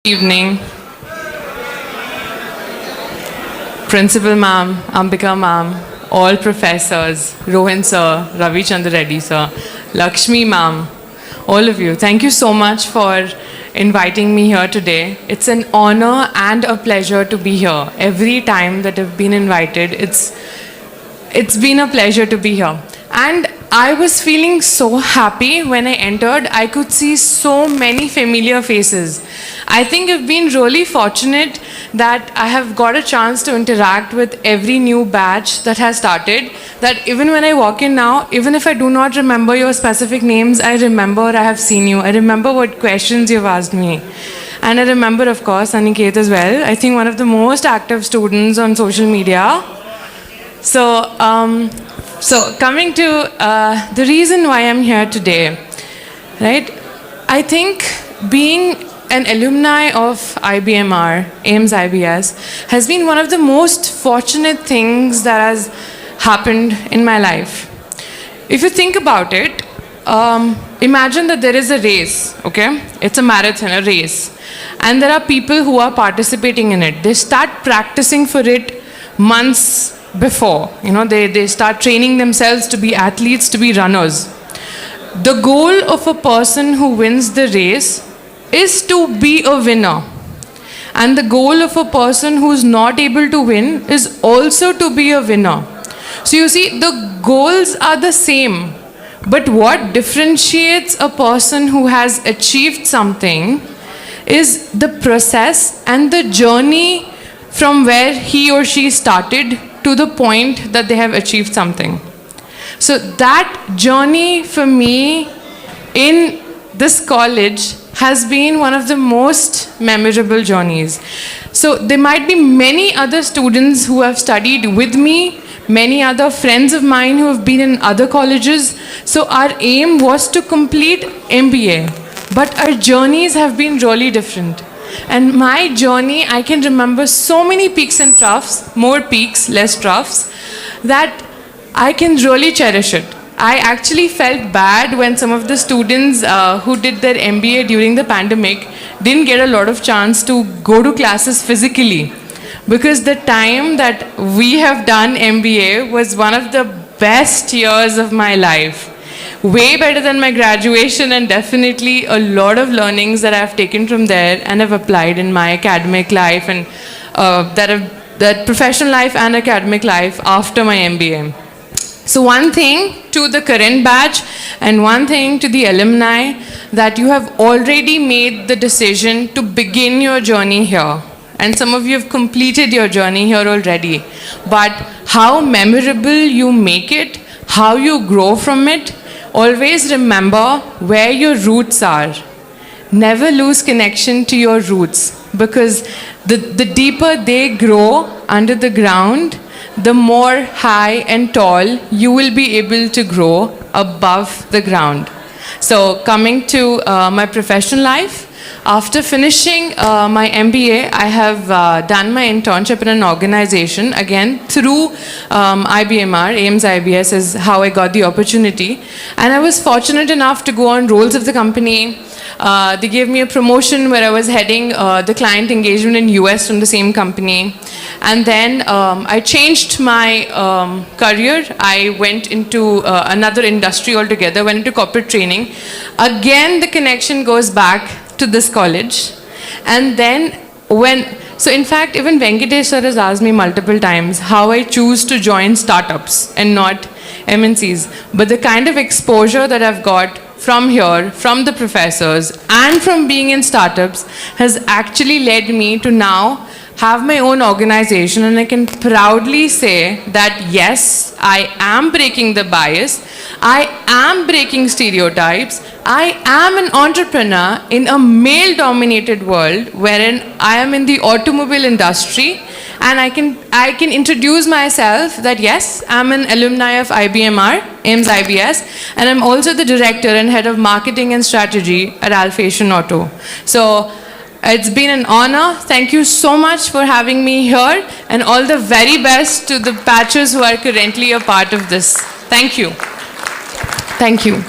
Evening, Principal Ma'am, Ambika Ma'am, all professors, Rohan Sir, Ravi Chandra Reddy Sir, Lakshmi Ma'am, all of you. Thank you so much for inviting me here today. It's an honor and a pleasure to be here. Every time that I've been invited, it's been a pleasure to be here. And I was feeling so happy when I entered. I could see so many familiar faces. I think I've been really fortunate that I have got a chance to interact with every new batch that has started. That even when I walk in now, even if I do not remember your specific names, I remember I have seen you. I remember what questions you've asked me. And I remember, of course, Aniket as well. I think one of the most active students on social media. So coming to the reason why I'm here today, right? I think being an alumni of IBMR, AIMS IBS, has been one of the most fortunate things that has happened in my life. If you think about it, imagine that there is a race, okay? It's a marathon, a race. And there are people who are participating in it. They start practicing for it months before. They start training themselves to be athletes, to be runners. The goal of a person who wins the race is to be a winner. And the goal of a person who's not able to win is also to be a winner. So you see, the goals are the same. But what differentiates a person who has achieved something is the process and the journey from where he or she started to the point that they have achieved something. So that journey for me in this college has been one of the most memorable journeys. So there might be many other students who have studied with me, many other friends of mine who have been in other colleges. So our aim was to complete MBA, but our journeys have been really different. And my journey, I can remember so many peaks and troughs, more peaks, less troughs, that I can really cherish it. I actually felt bad when some of the students who did their MBA during the pandemic didn't get a lot of chance to go to classes physically. Because the time that we have done MBA was one of the best years of my life. Way better than my graduation, and definitely a lot of learnings that I've taken from there and have applied in my academic life and that professional life and academic life after my MBA. So one thing to the current batch and one thing to the alumni, that you have already made the decision to begin your journey here. And some of you have completed your journey here already. But how memorable you make it, how you grow from it, always remember where your roots are. Never lose connection to your roots, because the deeper they grow under the ground, the more high and tall you will be able to grow above the ground. So coming to my professional life, after finishing my MBA, I have done my internship in an organization, again through IBMR, AIMS IBS is how I got the opportunity. And I was fortunate enough to go on roles of the company. They gave me a promotion where I was heading the client engagement in US from the same company. And then I changed my career. I went into another industry altogether, went into corporate training. Again, the connection goes back to this college. And then so in fact, even Venkatesh sir has asked me multiple times how I choose to join startups and not MNCs. But the kind of exposure that I've got from here, from the professors, and from being in startups has actually led me to now have my own organization, and I can proudly say that yes, I am breaking the bias, I am breaking stereotypes, I am an entrepreneur in a male-dominated world wherein I am in the automobile industry, and I can introduce myself that yes, I'm an alumni of IBMR, AIMS IBS, and I'm also the director and head of marketing and strategy at Alphation Auto. So it's been an honor. Thank you so much for having me here, and all the very best to the batches who are currently a part of this. Thank you. Thank you.